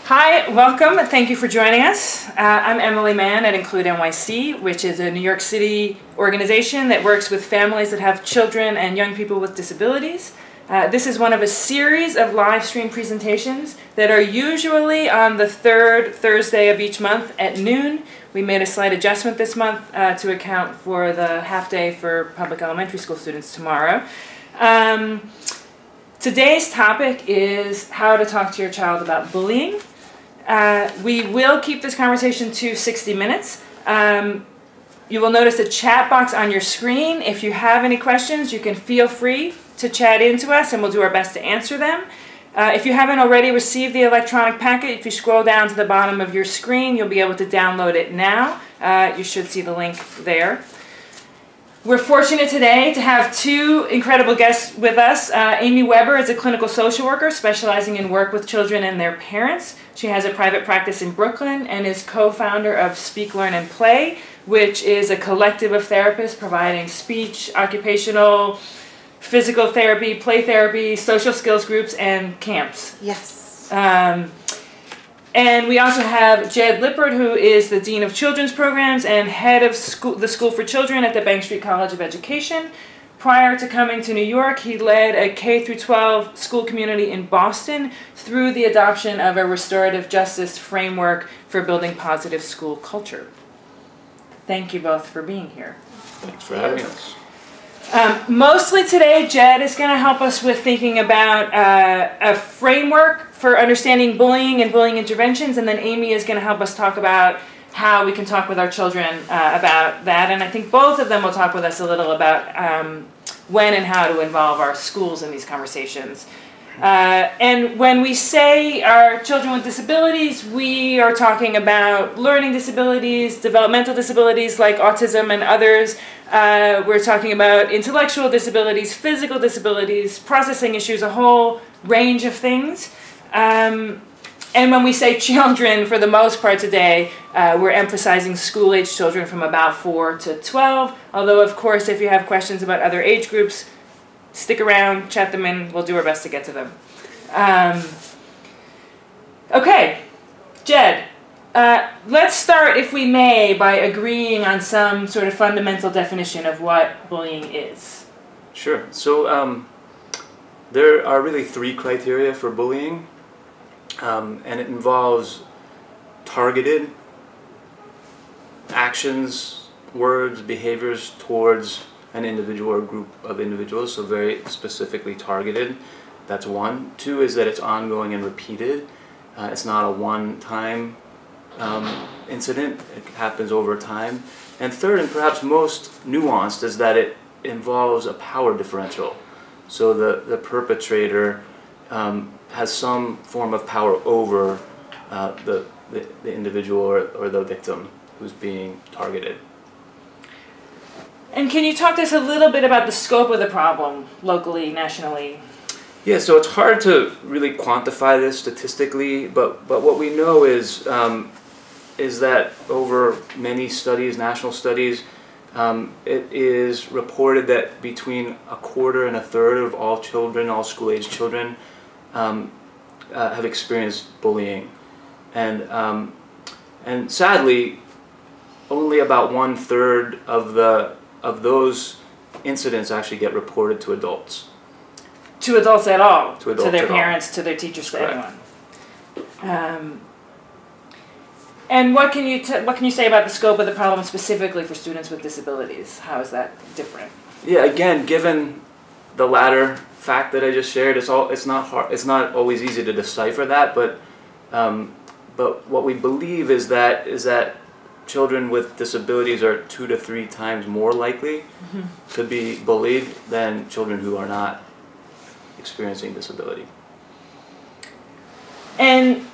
Hi, welcome. Thank you for joining us. I'm Emily Mann at INCLUDEnyc, which is a New York City organization that works with families that have children and young people with disabilities. This is one of a series of live stream presentations that are usually on the third Thursday of each month at noon. We made a slight adjustment this month to account for the half day for public elementary school students tomorrow. Today's topic is how to talk to your child about bullying. We will keep this conversation to 60 minutes. You will notice a chat box on your screen. If you have any questions, you can feel free to chat into us and we'll do our best to answer them. If you haven't already received the electronic packet, if you scroll down to the bottom of your screen, you'll be able to download it now. You should see the link there. We're fortunate today to have two incredible guests with us. Amy Weber is a clinical social worker specializing in work with children and their parents. She has a private practice in Brooklyn and is co-founder of Speak, Learn, and Play, which is a collective of therapists providing speech, occupational, physical therapy, play therapy, social skills groups, and camps. Yes. And we also have Jed Lippert, who is the Dean of Children's Programs and head of the School for Children at the Bank Street College of Education. Prior to coming to New York, he led a K-12 school community in Boston through the adoption of a restorative justice framework for building positive school culture. Thank you both for being here. Thanks for having us. Mostly today, Jed is going to help us with thinking about a framework for understanding bullying and bullying interventions, and then Amy is going to help us talk about how we can talk with our children about that. And I think both of them will talk with us a little about when and how to involve our schools in these conversations. And when we say our children with disabilities, we are talking about learning disabilities, developmental disabilities like autism and others. We're talking about intellectual disabilities, physical disabilities, processing issues, a whole range of things. And when we say children, for the most part today, we're emphasizing school-age children from about 4 to 12. Although, of course, if you have questions about other age groups, stick around, chat them in. We'll do our best to get to them. Okay, Jed, let's start, if we may, by agreeing on some sort of fundamental definition of what bullying is. Sure. So there are really three criteria for bullying, and it involves targeted actions, words, behaviors towards an individual or group of individuals, so very specifically targeted. That's one. Two is that it's ongoing and repeated. It's not a one-time incident. It happens over time. And third, and perhaps most nuanced, is that it involves a power differential. So the perpetrator has some form of power over the individual or the victim who's being targeted. And can you talk to us a little bit about the scope of the problem, locally, nationally? Yeah, so it's hard to really quantify this statistically, but what we know is that over many studies, national studies, it is reported that between a quarter and a third of all children, all school-age children, have experienced bullying, and sadly, only about 1/3 of those incidents actually get reported to adults. To adults at all? To adults to their at all. parents, to their teachers, to Correct. anyone. And what can you say about the scope of the problem specifically for students with disabilities? How is that different? Yeah, again, given the latter fact that I just shared, it's not always easy to decipher that, but what we believe is that children with disabilities are 2 to 3 times more likely to be bullied than children who are not experiencing disability. And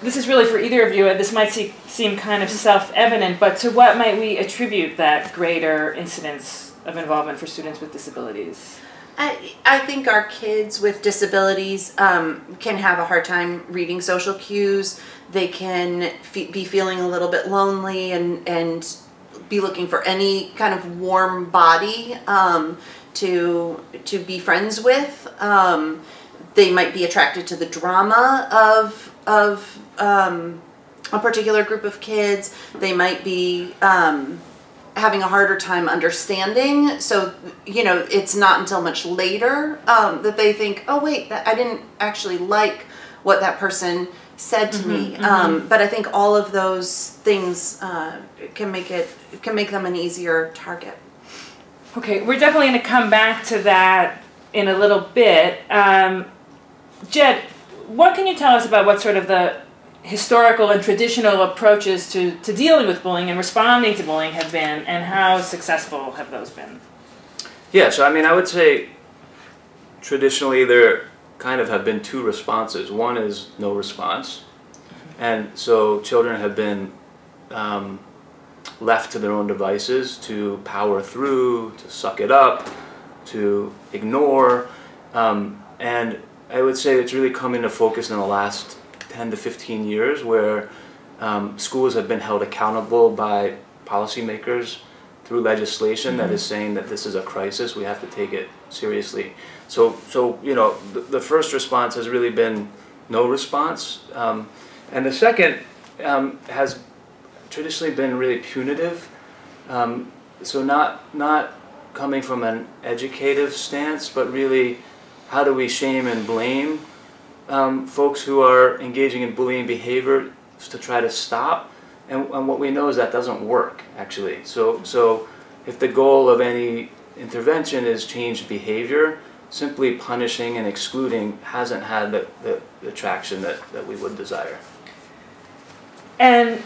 this is really for either of you, and this might seem kind of self-evident, but to what might we attribute that greater incidence of involvement for students with disabilities? I think our kids with disabilities can have a hard time reading social cues. They can be feeling a little bit lonely and be looking for any kind of warm body to be friends with. They might be attracted to the drama of a particular group of kids. They might be having a harder time understanding. So, you know, it's not until much later that they think, oh wait, I didn't actually like what that person said to me. But I think all of those things can make them an easier target. Okay, we're definitely going to come back to that in a little bit. Jed, what can you tell us about what sort of the historical and traditional approaches to dealing with bullying and responding to bullying have been, and how successful have those been? Yeah, so I mean, I would say traditionally there kind of have been two responses. One is no response, and so children have been left to their own devices to power through, to suck it up, to ignore, and I would say it's really come into focus in the last 10 to 15 years, where schools have been held accountable by policymakers through legislation that is saying that this is a crisis, we have to take it seriously. So you know, the first response has really been no response, and the second has traditionally been really punitive. So not coming from an educative stance, but really how do we shame and blame folks who are engaging in bullying behavior to try to stop, and what we know is that doesn't work actually. So if the goal of any intervention is changed behavior, simply punishing and excluding hasn't had the traction that we would desire. And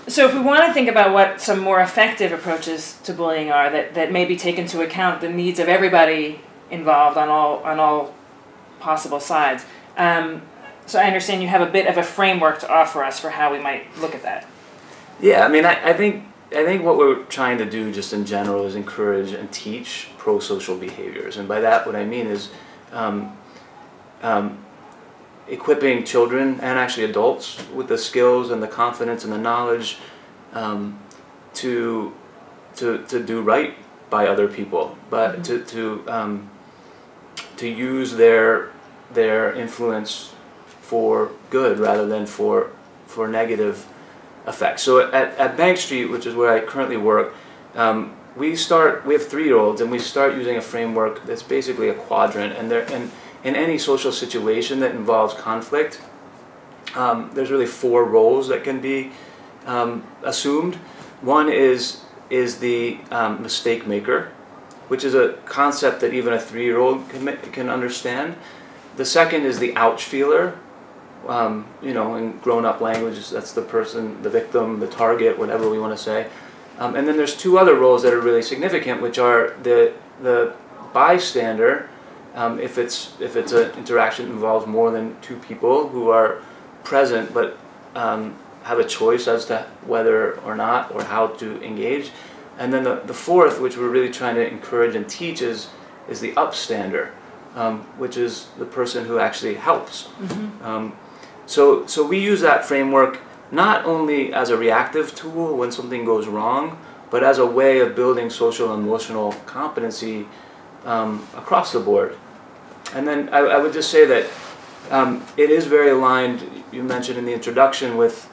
so if we want to think about what some more effective approaches to bullying are that maybe take into account the needs of everybody involved on all possible sides. So I understand you have a bit of a framework to offer us for how we might look at that. Yeah, I mean, I think what we're trying to do just in general is encourage and teach pro-social behaviors. And by that, what I mean is equipping children and actually adults with the skills and the confidence and the knowledge to do right by other people, but to use their influence for good rather than for negative effects. So at Bank Street, which is where I currently work, we have 3-year-olds, and we start using a framework that's basically a quadrant, and in any social situation that involves conflict, there's really 4 roles that can be assumed. One is the mistake maker, which is a concept that even a 3-year-old can understand. The second is the ouch feeler. You know, in grown-up language, that's the person, the victim, the target, whatever we want to say. And then there's 2 other roles that are really significant, which are the bystander, if it's an interaction that involves more than 2 people who are present but have a choice as to whether or not or how to engage. And then the fourth, which we're really trying to encourage and teach, is the upstander, which is the person who actually helps. So we use that framework not only as a reactive tool when something goes wrong, but as a way of building social and emotional competency across the board. And then I would just say that it is very aligned, you mentioned in the introduction, with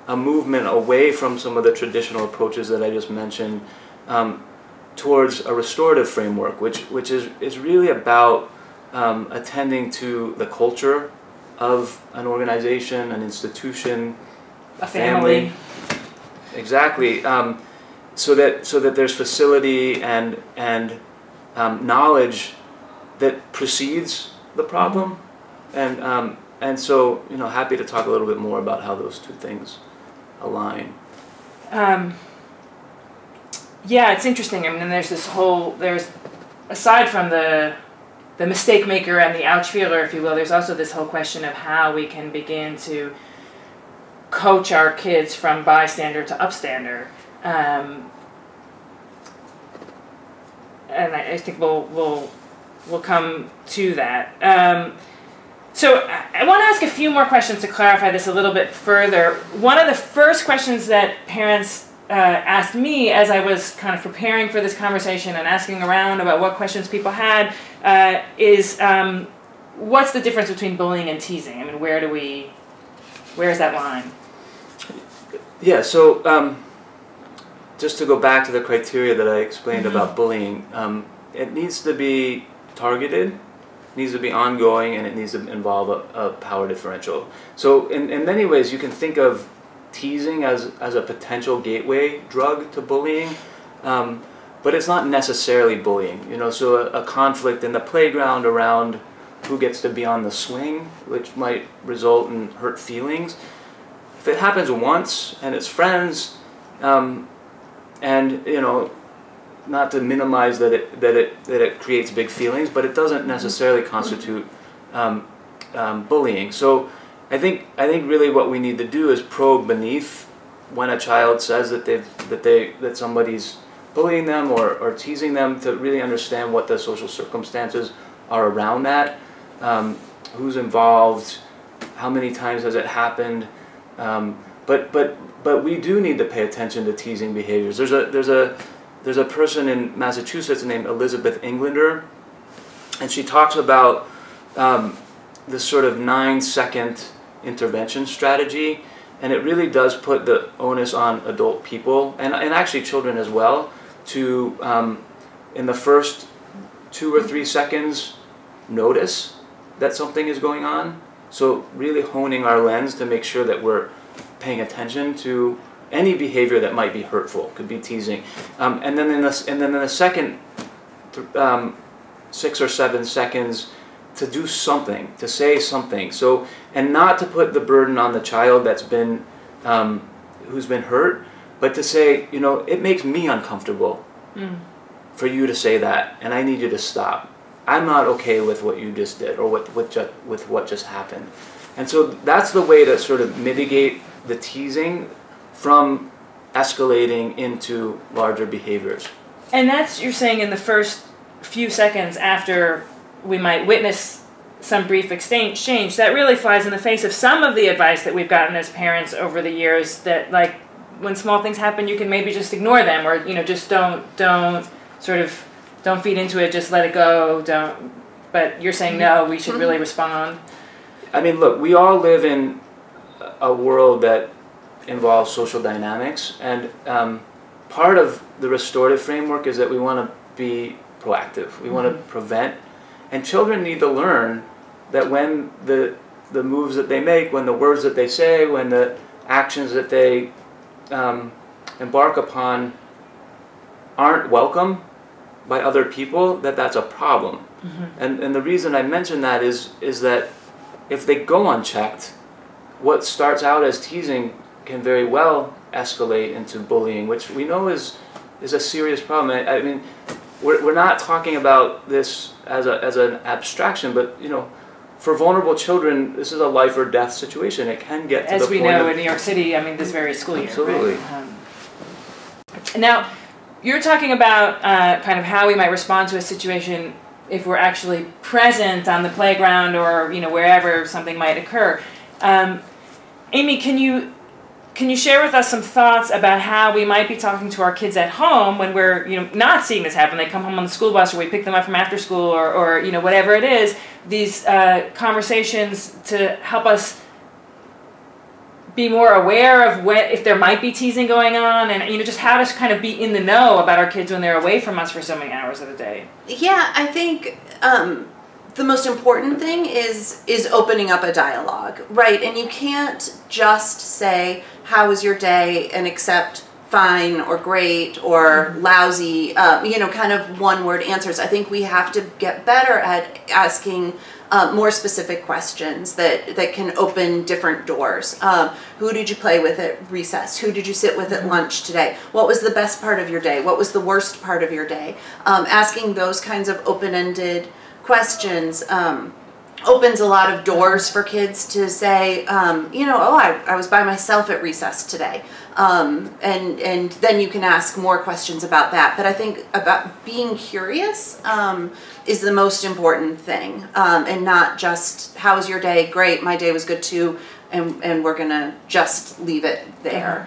a movement away from some of the traditional approaches that I just mentioned towards a restorative framework, which is really about attending to the culture of an organization, an institution, a family. Exactly. So that there's facility and knowledge that precedes the problem, and so, you know, happy to talk a little bit more about how those 2 things align. Yeah, it's interesting. I mean, there's aside from the mistake maker and the ouch feeler, if you will, there's also this whole question of how we can begin to coach our kids from bystander to upstander. And I think we'll come to that. So I want to ask a few more questions to clarify this a little bit further. One of the first questions that parents asked me as I was kind of preparing for this conversation and asking around about what questions people had is what's the difference between bullying and teasing? I mean, where's that line? Yeah, so just to go back to the criteria that I explained about bullying, it needs to be targeted, needs to be ongoing, and it needs to involve a power differential. So in many ways, you can think of teasing as a potential gateway drug to bullying, but it's not necessarily bullying. You know, so a conflict in the playground around who gets to be on the swing, which might result in hurt feelings. If it happens once and it's friends, and you know, not to minimize that it creates big feelings, but it doesn't necessarily constitute bullying. So I think really what we need to do is probe beneath when a child says that somebody's bullying them or teasing them, to really understand what the social circumstances are around that, who's involved, how many times has it happened, but we do need to pay attention to teasing behaviors. There's a person in Massachusetts named Elizabeth Englander, and she talks about this sort of 9-second intervention strategy, and it really does put the onus on adult people, and actually children as well, to in the first 2 or 3 seconds notice that something is going on. So really honing our lens to make sure that we're paying attention to any behavior that might be hurtful, could be teasing, and then in the second 6 or 7 seconds to do something, to say something. So, and not to put the burden on the child that's been who's been hurt, but to say, you know, it makes me uncomfortable for you to say that, and I need you to stop. I'm not okay with what you just did, or with what just happened. And so that's the way to sort of mitigate the teasing from escalating into larger behaviors. And that's, you're saying, in the first few seconds after we might witness some brief exchange, that really flies in the face of some of the advice that we've gotten as parents over the years, that like when small things happen, you can maybe just ignore them, or you know, just don't feed into it, just let it go, don't. But you're saying no, we should really respond. I mean, look, we all live in a world that involves social dynamics, and part of the restorative framework is that we want to be proactive. We want to prevent, and children need to learn that when the moves that they make, when the words that they say, when the actions that they embark upon aren't welcome by other people, that's a problem. And the reason I mention that is that if they go unchecked, what starts out as teasing can very well escalate into bullying, which we know is a serious problem. I mean, we're not talking about this as an abstraction, but you know, for vulnerable children, this is a life or death situation. It can get to the point, as we know, in New York City, I mean, this very school year. Absolutely. Right? Now, you're talking about kind of how we might respond to a situation if we're actually present on the playground, or you know, wherever something might occur. Amy, can you share with us some thoughts about how we might be talking to our kids at home when we're, you know, not seeing this happen? They come home on the school bus, or we pick them up from after school, or you know, whatever it is. These conversations to help us be more aware of if there might be teasing going on, and you know, just how to kind of be in the know about our kids when they're away from us for so many hours of the day. Yeah, I think the most important thing is opening up a dialogue, right? And you can't just say, how was your day, and accept fine or great or lousy, you know, kind of one-word answers. I think we have to get better at asking more specific questions that can open different doors. Who did you play with at recess? Who did you sit with at lunch today? What was the best part of your day? What was the worst part of your day? Asking those kinds of open-ended questions opens a lot of doors for kids to say, you know, oh, I was by myself at recess today. And then you can ask more questions about that. But I think about being curious is the most important thing, and not just, how was your day? Great, my day was good too, and we're gonna just leave it there.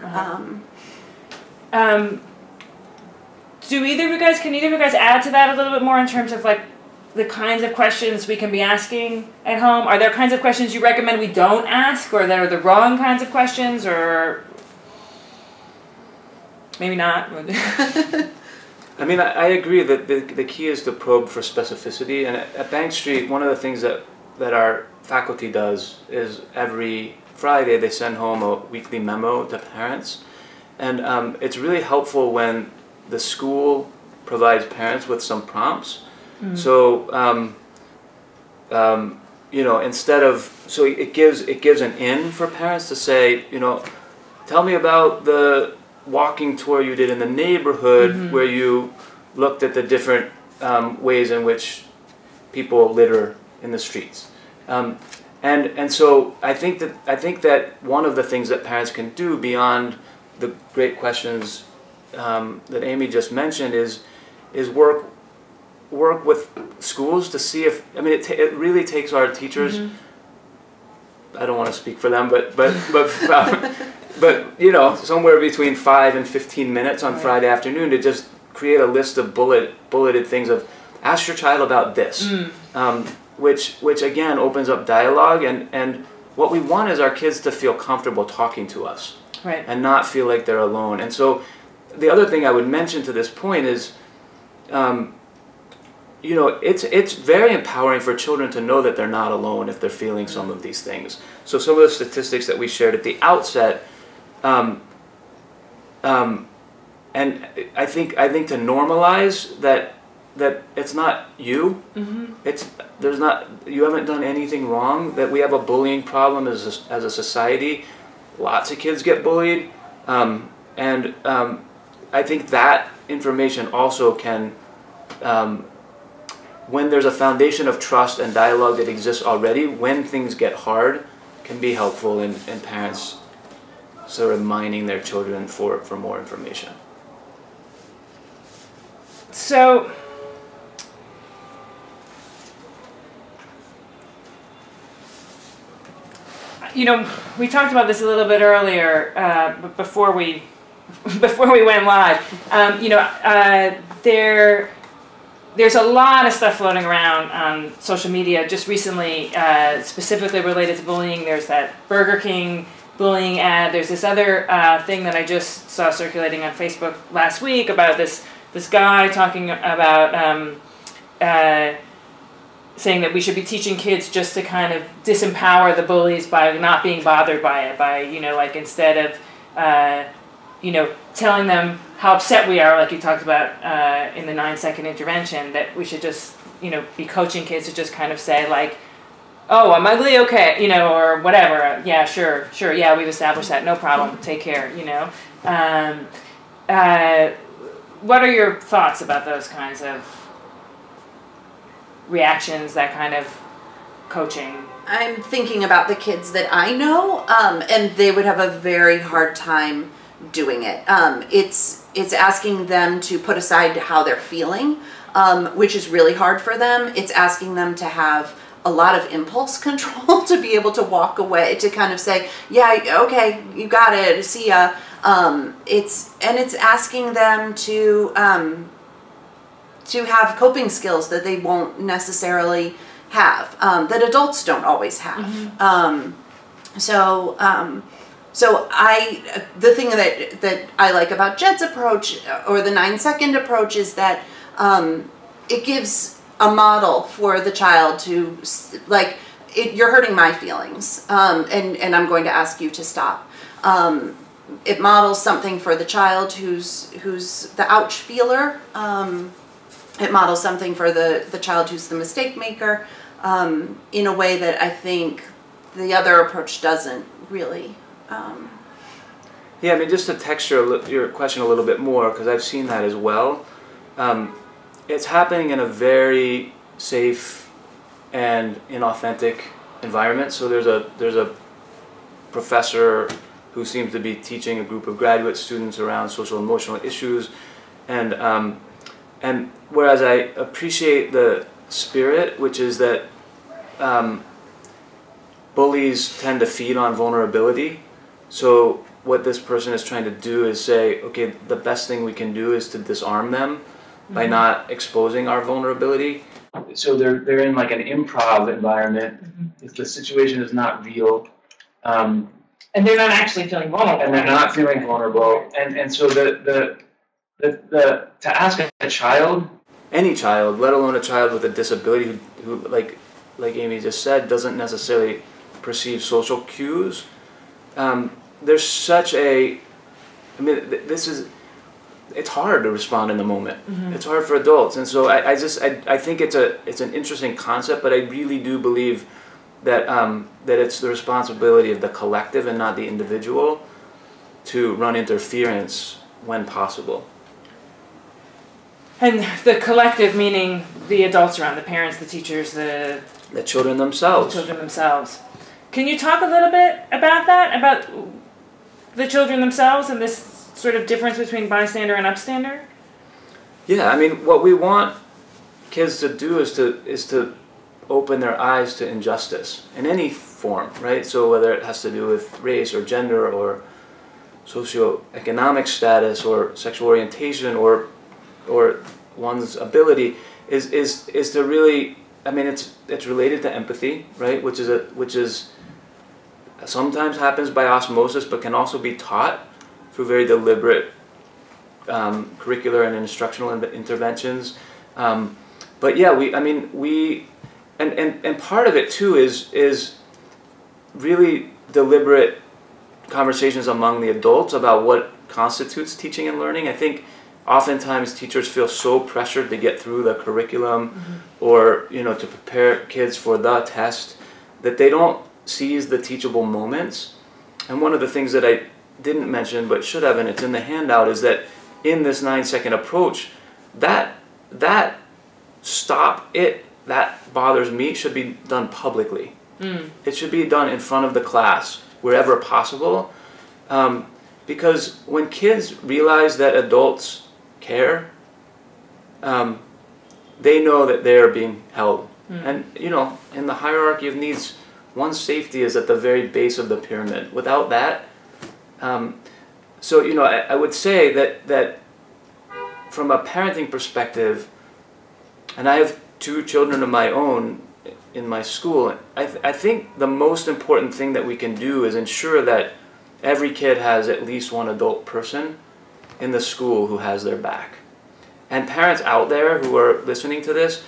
Can either of you guys add to that a little bit more in terms of like the kinds of questions we can be asking at home? Are there kinds of questions you recommend we don't ask, or that are the wrong kinds of questions, or maybe not? I mean, I agree that the key is to probe for specificity. And at Bank Street, one of the things that our faculty does is every Friday they send home a weekly memo to parents. And it's really helpful when the school provides parents with some prompts. So, you know, instead of, so it gives an in for parents to say, you know, tell me about the walking tour you did in the neighborhood where you looked at the different ways in which people litter in the streets. And so I think that one of the things that parents can do beyond the great questions that Amy just mentioned is work with schools to see if, I mean, it really takes our teachers, I don't want to speak for them, but you know, somewhere between 5 and 15 minutes on Friday afternoon to just create a list of bulleted things of, ask your child about this, which again opens up dialogue, and what we want is our kids to feel comfortable talking to us, and not feel like they're alone. And so the other thing I would mention to this point is, you know, it's very empowering for children to know that they're not alone if they're feeling some of these things. So some of the statistics that we shared at the outset, and I think to normalize that it's not you, you haven't done anything wrong, that we have a bullying problem as a society. Lots of kids get bullied, and I think that information also can, when there's a foundation of trust and dialogue that exists already, when things get hard, can be helpful in parents sort of mining their children for more information. So, you know, we talked about this a little bit earlier, but before we went live. You know, there's a lot of stuff floating around on social media just recently, specifically related to bullying. There's that Burger King bullying ad. There's this other thing that I just saw circulating on Facebook last week about this guy talking about saying that we should be teaching kids just to kind of disempower the bullies by not being bothered by it, by, you know, like instead of you know, telling them how upset we are, like you talked about in the 9-second intervention, that we should just, you know, be coaching kids to just kind of say like, oh, I'm ugly, okay, you know, or whatever, yeah, sure, yeah, we've established that, no problem, take care, you know. What are your thoughts about those kinds of reactions, that kind of coaching? I'm thinking about the kids that I know, and they would have a very hard time doing it. It's asking them to put aside how they're feeling, which is really hard for them. It's asking them to have a lot of impulse control to be able to walk away, to kind of say, yeah, okay, you got it, see ya. It's asking them to have coping skills that they won't necessarily have, that adults don't always have. So the thing that I like about Jed's approach, or the 9-second approach, is that it gives a model for the child to, like, you're hurting my feelings, and I'm going to ask you to stop. It models something for the child who's the ouch feeler. It models something for the child who's the mistake maker, in a way that I think the other approach doesn't really. Yeah, I mean, just to texture your question a little bit more, because I've seen that as well. It's happening in a very safe and inauthentic environment. So there's a professor who seems to be teaching a group of graduate students around social emotional issues, and whereas I appreciate the spirit, which is that bullies tend to feed on vulnerability. So what this person is trying to do is say, okay, the best thing we can do is to disarm them by not exposing our vulnerability. so they're in like an improv environment. If the situation is not real, And they're not actually feeling vulnerable. and they're not feeling vulnerable, and so the to ask a child, any child, let alone a child with a disability who like Amy just said, doesn't necessarily perceive social cues. There's such a, I mean, it's hard to respond in the moment. It's hard for adults, and so I think it's an interesting concept, but I really do believe that that it's the responsibility of the collective and not the individual to run interference when possible. And the collective meaning the adults around, the parents, the teachers, the children themselves. The children themselves. Can you talk a little bit about that, about the children themselves and this sort of difference between bystander and upstander? Yeah, I mean, what we want kids to do is to open their eyes to injustice in any form, right? So whether it has to do with race or gender or socioeconomic status or sexual orientation or one's ability is to really, I mean, it's related to empathy, right? Which is sometimes happens by osmosis, but can also be taught through very deliberate curricular and instructional interventions. But yeah, and part of it too is really deliberate conversations among the adults about what constitutes teaching and learning. I think oftentimes teachers feel so pressured to get through the curriculum or to prepare kids for the test that they don't seize the teachable moments. And one of the things that I didn't mention but should have, and it's in the handout, is that in this 9-second approach, that bothers me should be done publicly. It should be done in front of the class wherever possible, because when kids realize that adults care, they know that they are being held. And in the hierarchy of needs, one's safety is at the very base of the pyramid. Without that, so I would say that from a parenting perspective, and I have 2 children of my own in my school, I think the most important thing that we can do is ensure that every kid has at least one adult person in the school who has their back. And parents out there who are listening to this,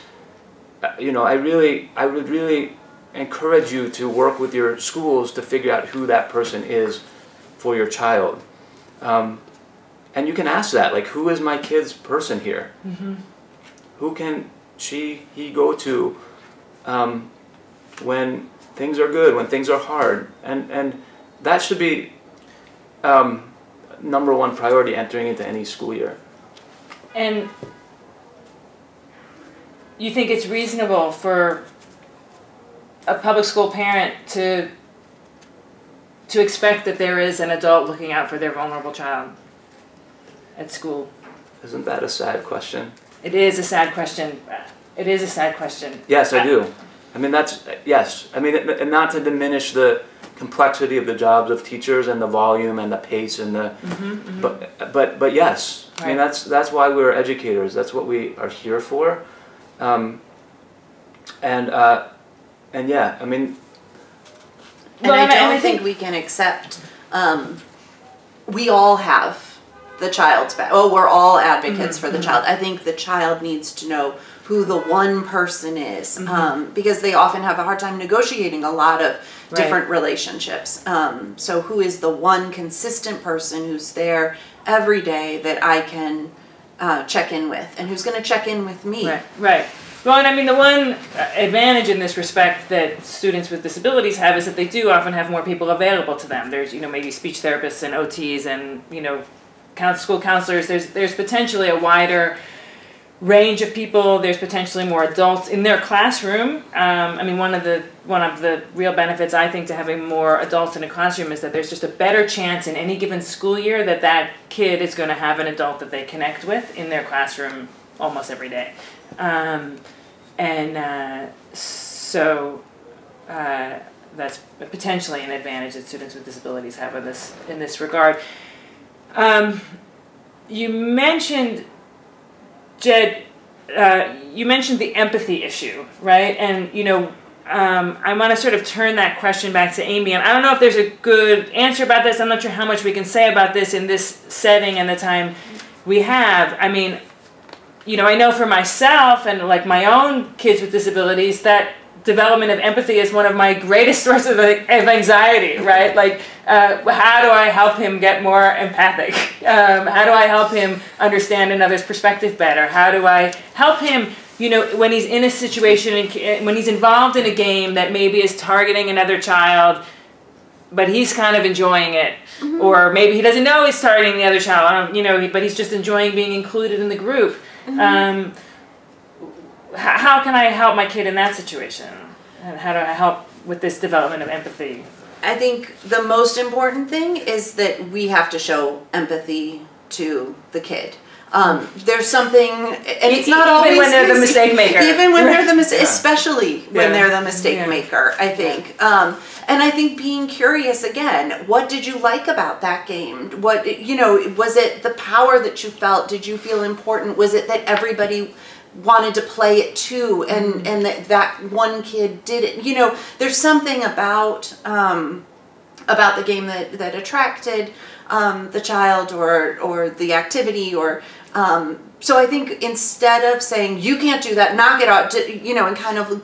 I would really encourage you to work with your schools to figure out who that person is for your child. And you can ask that, like, who is my kid's person here? Who can he go to when things are good, when things are hard? And that should be number 1 priority entering into any school year. And you think it's reasonable for a public school parent to expect that there is an adult looking out for their vulnerable child at school? Isn't that a sad question? It is a sad question. It is a sad question. Yes, I do. I mean, yes. I mean, and not to diminish the complexity of the jobs of teachers and the volume and the pace and the, but yes. Right. I mean, that's why we're educators. That's what we are here for. And yeah, I mean. And I think we can accept, we all have the child's back. Oh, we're all advocates for the child. I think the child needs to know who the one person is, because they often have a hard time negotiating a lot of different relationships. So who is the one consistent person who's there every day that I can check in with, and who's going to check in with me? Right. Well, and I mean, the one advantage in this respect that students with disabilities have is that they do often have more people available to them. There's, maybe speech therapists and OTs and, school counselors. There's potentially a wider range of people. There's potentially more adults in their classroom. I mean, one of the real benefits, I think, to having more adults in a classroom is that there's just a better chance in any given school year that kid is going to have an adult that they connect with in their classroom almost every day. So that's potentially an advantage that students with disabilities have in this regard. You mentioned, Jed, you mentioned the empathy issue, right? And, you know, I want to sort of turn that question back to Amy, and I don't know if there's a good answer about this. I'm not sure how much we can say about this in this setting and the time we have. I mean, you know, I know for myself and like my own kids with disabilities that development of empathy is one of my greatest sources of anxiety, right? Like, how do I help him get more empathic? How do I help him understand another's perspective better? How do I help him, you know, when he's in a situation, when he's involved in a game that maybe is targeting another child, but he's kind of enjoying it, or maybe he doesn't know he's targeting the other child, you know, but he's just enjoying being included in the group. How can I help my kid in that situation? And how do I help with this development of empathy? I think the most important thing is that we have to show empathy to the kid. There's something, and it's not always when they're the mistake maker. Even when they're the mistake, especially when they're the mistake maker, I think. And I think being curious again, what did you like about that game? What, you know, was it the power that you felt? Did you feel important? Was it that everybody wanted to play it too, and that one kid did it? You know, there's something about the game that attracted the child or the activity, or so I think instead of saying you can't do that, knock it out, you know, and kind of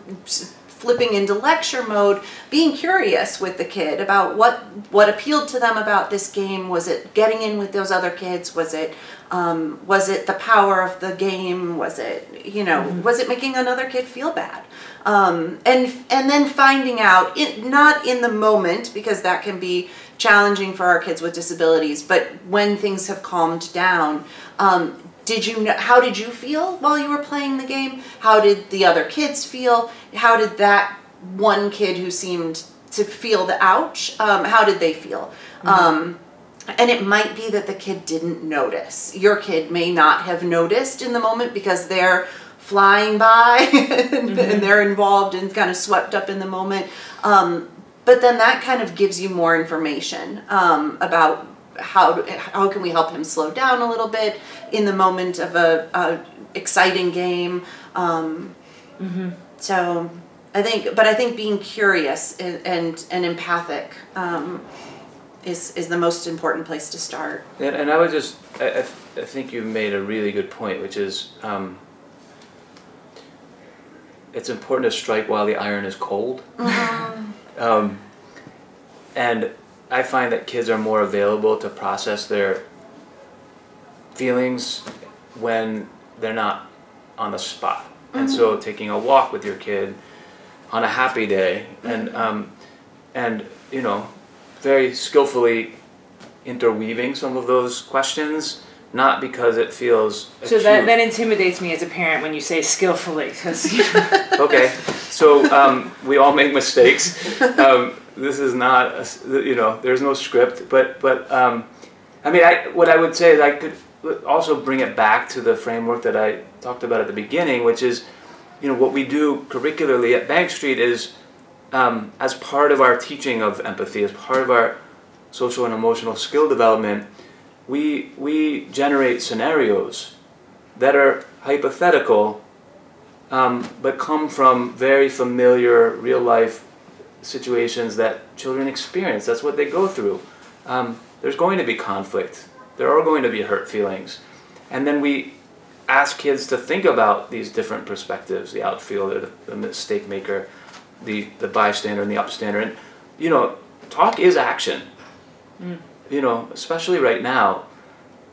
flipping into lecture mode, being curious with the kid about what appealed to them about this game. Was it getting in with those other kids? Was it the power of the game? Was it, you know, was it making another kid feel bad? And then finding out, not in the moment, because that can be challenging for our kids with disabilities, but when things have calmed down, how did you feel while you were playing the game? How did the other kids feel? How did that one kid who seemed to feel the ouch, how did they feel? And it might be that the kid didn't notice. Your kid may not have noticed in the moment because they're flying by and they're involved and kind of swept up in the moment. But then that kind of gives you more information about how can we help him slow down a little bit in the moment of a exciting game. So I think being curious and empathic is the most important place to start. And I would just, I think you made a really good point, which is it's important to strike while the iron is cold. And I find that kids are more available to process their feelings when they're not on the spot. And so taking a walk with your kid on a happy day and you know, very skillfully interweaving some of those questions, not because it feels so that intimidates me as a parent when you say skillfully, because okay, so we all make mistakes. This is not you know, there's no script, but I mean, what I would say is I could also bring it back to the framework that I talked about at the beginning, which is, you know, what we do curricularly at Bank Street is as part of our teaching of empathy, as part of our social and emotional skill development, we generate scenarios that are hypothetical, but come from very familiar real life situations that children experience. That's what they go through. There's going to be conflict. There are going to be hurt feelings. And then we ask kids to think about these different perspectives, the outfielder, the mistake maker, the bystander and the upstander. And, you know, talk is action. You know, especially right now,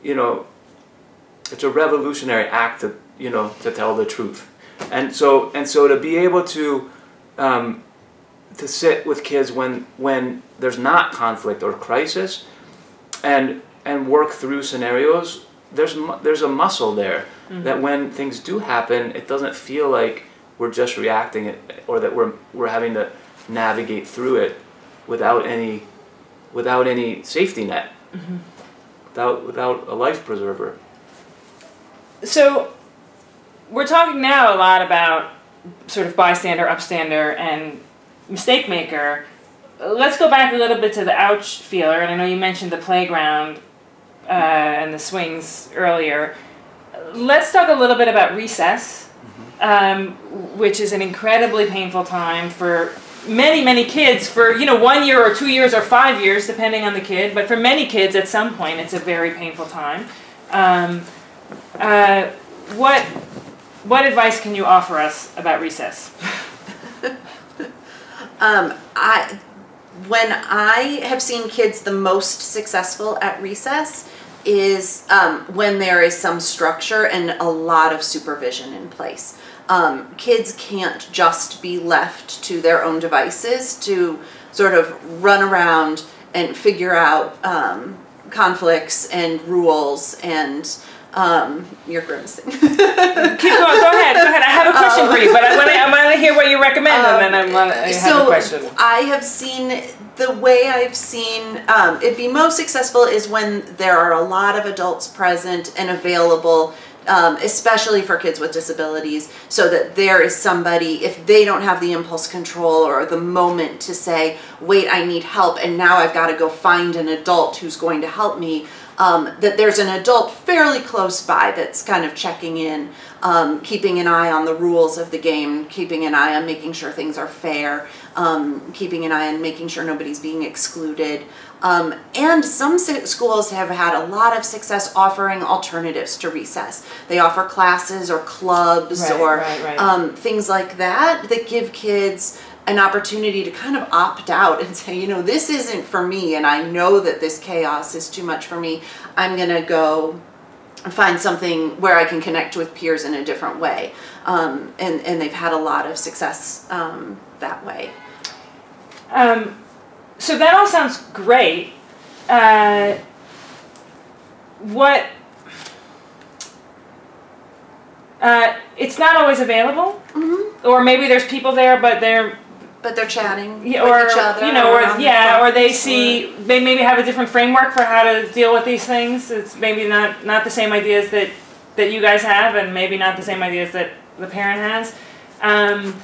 you know, it's a revolutionary act to, you know, to tell the truth. And so to be able to sit with kids when there's not conflict or crisis and work through scenarios, there's a muscle there that when things do happen, it doesn't feel like we're just reacting or that we're having to navigate through it without any safety net, without a life preserver. So we're talking now a lot about sort of bystander, upstander, and mistake maker. Let's go back a little bit to the ouch feeler, and I know you mentioned the playground and the swings earlier. Let's talk a little bit about recess which is an incredibly painful time for many kids, for 1 year or 2 years or 5 years, depending on the kid. But for many kids, at some point, it's a very painful time. What advice can you offer us about recess? When I have seen kids the most successful at recess is when there is some structure and a lot of supervision in place. Kids can't just be left to their own devices to sort of run around and figure out conflicts and rules and you're grimacing. Keep going. Go ahead. I have a question for you, but I want to hear what you recommend, and then I have a question. I have seen, the way I've seen it be most successful is when there are a lot of adults present and available, especially for kids with disabilities, so that there is somebody, if they don't have the impulse control or the moment to say, wait, I need help, and now I've got to go find an adult who's going to help me, that there's an adult fairly close by that's kind of checking in, keeping an eye on the rules of the game, keeping an eye on making sure things are fair, keeping an eye on making sure nobody's being excluded. And some schools have had a lot of success offering alternatives to recess. They offer classes or clubs things like that give kids an opportunity to kind of opt out and say, this isn't for me, and I know that this chaos is too much for me. I'm going to go find something where I can connect with peers in a different way. And they've had a lot of success that way. So that all sounds great. It's not always available, or maybe there's people there, but they're chatting with or each other, or they maybe have a different framework for how to deal with these things. It's maybe not the same ideas that you guys have, and maybe not the same ideas that the parent has. And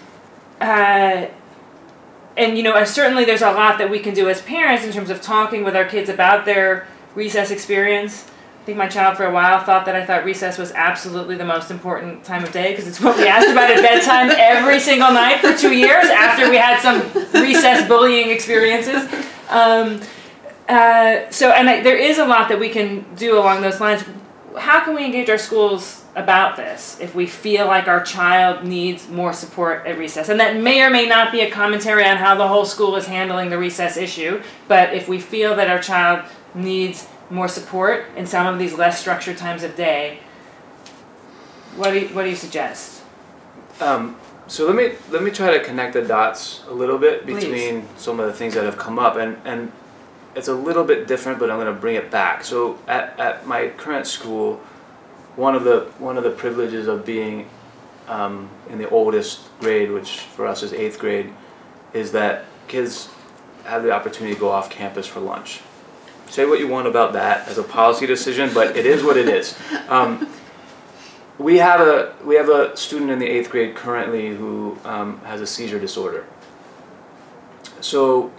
certainly there's a lot that we can do as parents in terms of talking with our kids about their recess experience. I think my child for a while thought recess was absolutely the most important time of day, because it's what we asked about at bedtime every single night for 2 years after we had some recess bullying experiences. There is a lot that we can do along those lines. How can we engage our schools about this if we feel like our child needs more support at recess? And that may or may not be a commentary on how the whole school is handling the recess issue, but if we feel that our child needs more support in some of these less structured times of day, what do you suggest? So let me try to connect the dots a little bit between some of the things that have come up, and it's a little bit different, but I'm going to bring it back. So at my current school, one of the privileges of being in the oldest grade, which for us is 8th grade, is that kids have the opportunity to go off campus for lunch. Say what you want about that as a policy decision, but it is what it is. We have a student in the 8th grade currently who has a seizure disorder. So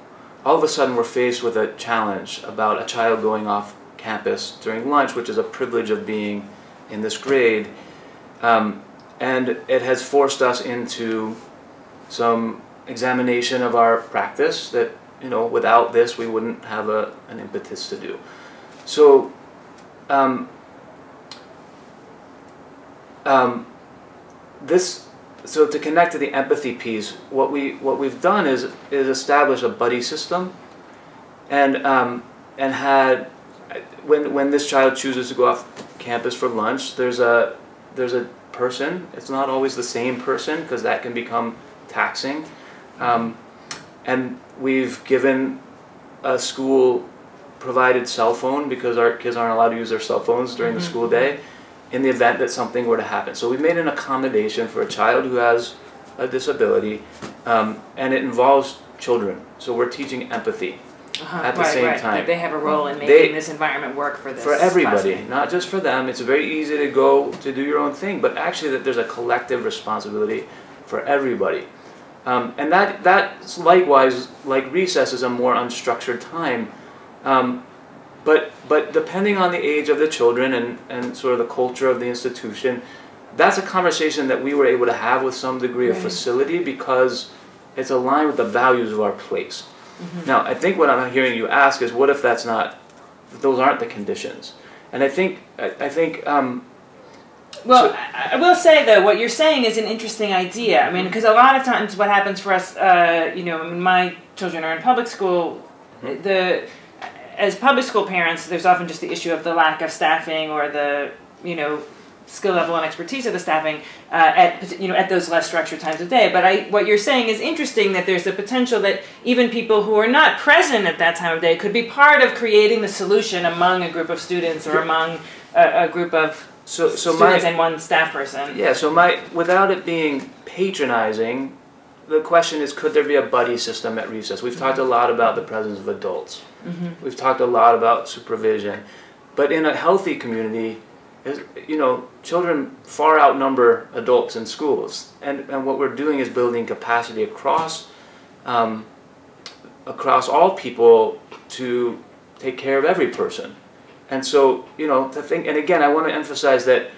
all of a sudden we're faced with a challenge about a child going off campus during lunch, which is a privilege of being in this grade, and it has forced us into some examination of our practice that, without this we wouldn't have an impetus to do. So so to connect to the empathy piece, what we've done is establish a buddy system, and had, when this child chooses to go off campus for lunch, there's a person. It's not always the same person, because that can become taxing, and we've given a school provided cell phone, because our kids aren't allowed to use their cell phones during the school day, in the event that something were to happen. So we've made an accommodation for a child who has a disability, and it involves children. So we're teaching empathy at the same time. They have a role in making this environment work for this. For everybody, classmate. not just for them. It's very easy to go to do your own thing, but actually that there's a collective responsibility for everybody. And that's likewise, like recess is a more unstructured time. But depending on the age of the children and sort of the culture of the institution, that's a conversation that we were able to have with some degree of Right. facility because it's aligned with the values of our place. Now, I think what I'm hearing you ask is, what if that's not, if those aren't the conditions? And I think well, I will say though, what you're saying is an interesting idea. I mean, because a lot of times what happens for us, you know, I mean, my children are in public school. As public school parents, there's often just the issue of the lack of staffing or the, you know, skill level and expertise of the staffing at those less structured times of day. But what you're saying is interesting, that there's the potential that even people who are not present at that time of day could be part of creating the solution among a group of students or among a group of students and one staff person. Yeah, so without it being patronizing, the question is, could there be a buddy system at recess? We've talked a lot about the presence of adults. We've talked a lot about supervision. But in a healthy community, you know, children far outnumber adults in schools. And what we're doing is building capacity across all people to take care of every person. And so, you know, and again, I want to emphasize that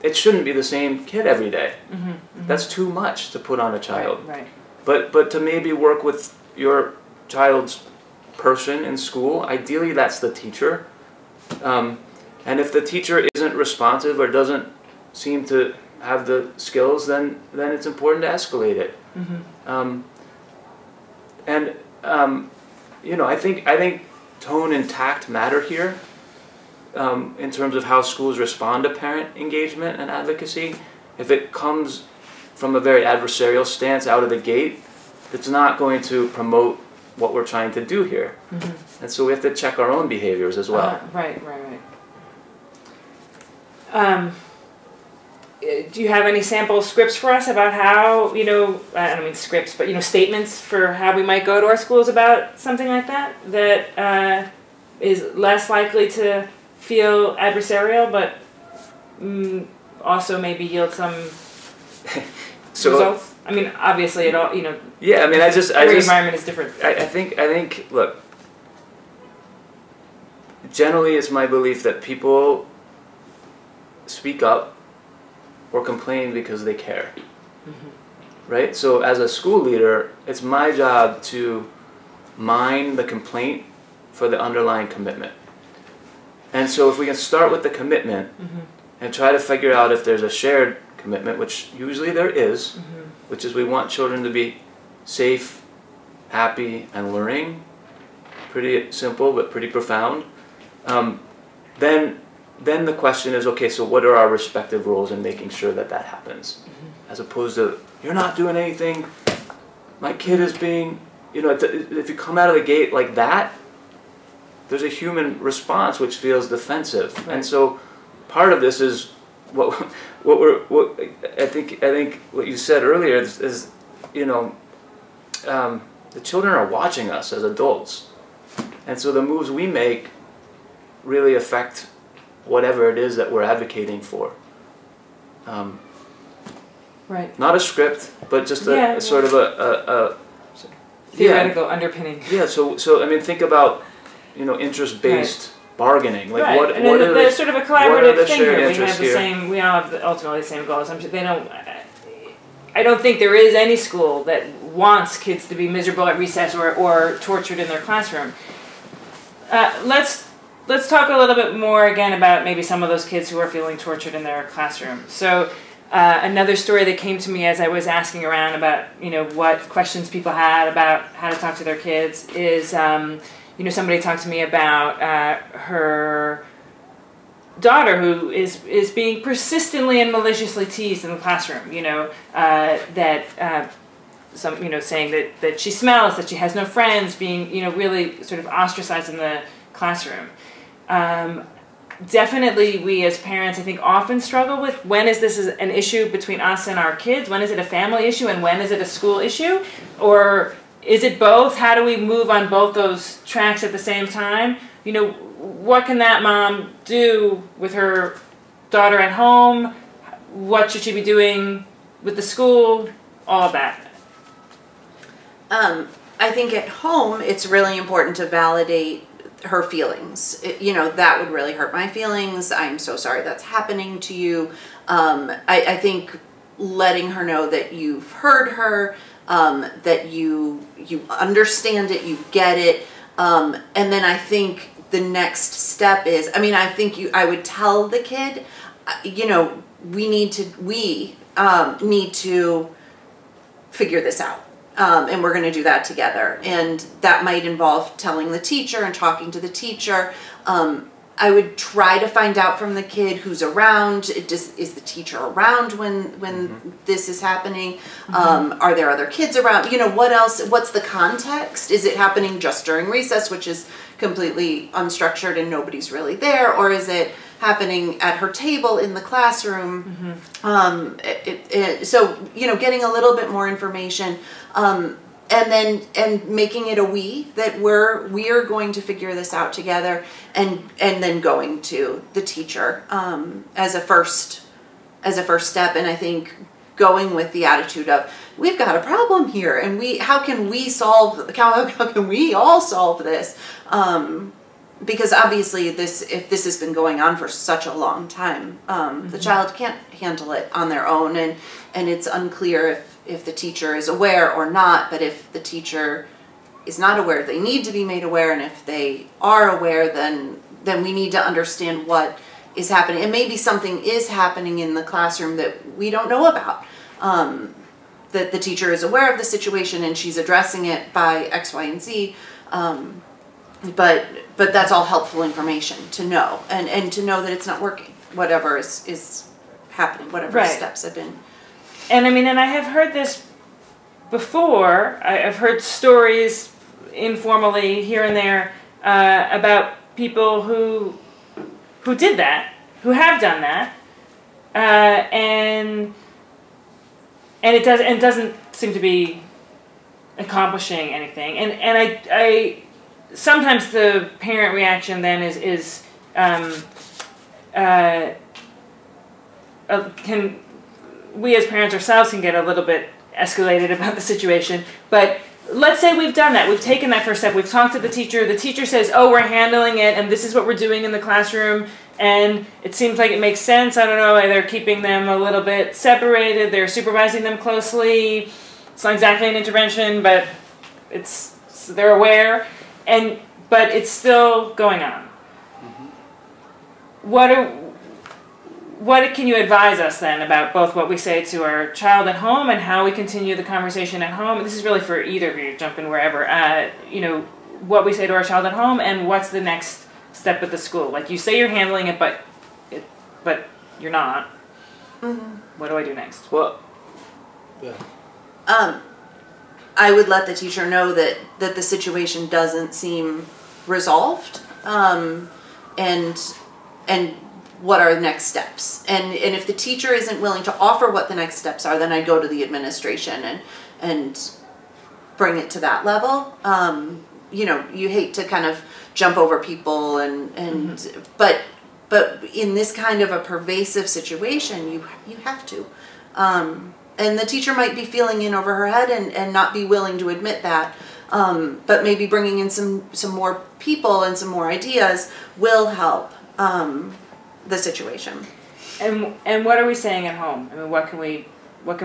it shouldn't be the same kid every day. That's too much to put on a child. Right. But to maybe work with your child's person in school, ideally that's the teacher. And if the teacher isn't responsive or doesn't seem to have the skills, then it's important to escalate it. You know, I think tone and tact matter here in terms of how schools respond to parent engagement and advocacy. If it comes from a very adversarial stance out of the gate, it's not going to promote what we're trying to do here. And so we have to check our own behaviors as well. Right. Do you have any sample scripts for us about how, you know, I don't mean scripts, but, you know, statements for how we might go to our schools about something like that is less likely to feel adversarial, but also maybe yield some results? I mean, obviously, it all, you know. Yeah, I mean, every environment is different. I think, look, generally it's my belief that people speak up or complain because they care. Right? So as a school leader, it's my job to mine the complaint for the underlying commitment. And so if we can start with the commitment and try to figure out if there's a shared commitment, which usually there is, which is we want children to be safe, happy, and learning. Pretty simple, but pretty profound. Then the question is, okay, so what are our respective roles in making sure that that happens? As opposed to, you're not doing anything, my kid is being, you know, if you come out of the gate like that, there's a human response which feels defensive. Right. And so part of this is what I think what you said earlier is you know, the children are watching us as adults. And so the moves we make really affect whatever it is that we're advocating for. Right. Not a script, but just a sort of a theoretical underpinning. Yeah. So I mean, think about, you know, interest-based bargaining. Like right. what and are there's sort of a collaborative thing here. We all have ultimately the same goals. I don't think there is any school that wants kids to be miserable at recess or tortured in their classroom. Let's talk a little bit more again about maybe some of those kids who are feeling tortured in their classroom. So another story that came to me as I was asking around about, you know, what questions people had about how to talk to their kids is, you know, somebody talked to me about her daughter who is being persistently and maliciously teased in the classroom. You know, some, you know, saying that she smells, that she has no friends, being, you know, really sort of ostracized in the classroom. Definitely we as parents, I think, often struggle with when is this an issue between us and our kids, when is it a family issue, and when is it a school issue, or is it both? How do we move on both those tracks at the same time? You know, what can that mom do with her daughter at home? What should she be doing with the school? All of that. I think at home it's really important to validate her feelings. You know, that would really hurt my feelings. I'm so sorry that's happening to you. I think letting her know that you've heard her, that you understand it, you get it, and then I think the next step is, I mean, I would tell the kid, you know, we need to figure this out. And we're going to do that together. And that might involve telling the teacher and talking to the teacher. I would try to find out from the kid who's around. Is the teacher around when this is happening? Are there other kids around? You know, what else? What's the context? Is it happening just during recess, which is completely unstructured and nobody's really there? Or is it happening at her table in the classroom? So, you know, getting a little bit more information, and making it a we, that we're going to figure this out together, and then going to the teacher as a first step. And I think going with the attitude of, we've got a problem here, and how can we all solve this? Because obviously if this has been going on for such a long time, the child can't handle it on their own, and it's unclear if the teacher is aware or not. But if the teacher is not aware, they need to be made aware, and if they are aware, then we need to understand what is happening. And maybe something is happening in the classroom that we don't know about. That the teacher is aware of the situation and she's addressing it by X, Y, and Z. But that's all helpful information to know, and to know that it's not working, whatever is happening, whatever steps have been. And I mean, and I have heard this before. I've heard stories informally here and there about people who did that, who have done that, and it doesn't seem to be accomplishing anything. And I sometimes the parent reaction then is we as parents ourselves can get a little bit escalated about the situation. But let's say we've done that. We've taken that first step. We've talked to the teacher. The teacher says, oh, we're handling it, and this is what we're doing in the classroom. And it seems like it makes sense. I don't know, they're keeping them a little bit separated. They're supervising them closely. It's not exactly an intervention, but they're aware. But it's still going on. What can you advise us then about both what we say to our child at home and how we continue the conversation at home? This is really for either of you, jump in wherever. You know, what we say to our child at home and what's the next step at the school. Like, you say you're handling it, but you're not. What do I do next? Well, yeah. I would let the teacher know that the situation doesn't seem resolved, and what are the next steps. And if the teacher isn't willing to offer what the next steps are, then I'd go to the administration and bring it to that level. You know, you hate to kind of jump over people, but in this kind of a pervasive situation, you have to. And the teacher might be feeling in over her head and not be willing to admit that. But maybe bringing in some more people and some more ideas will help the situation. And what are we saying at home? I mean, what can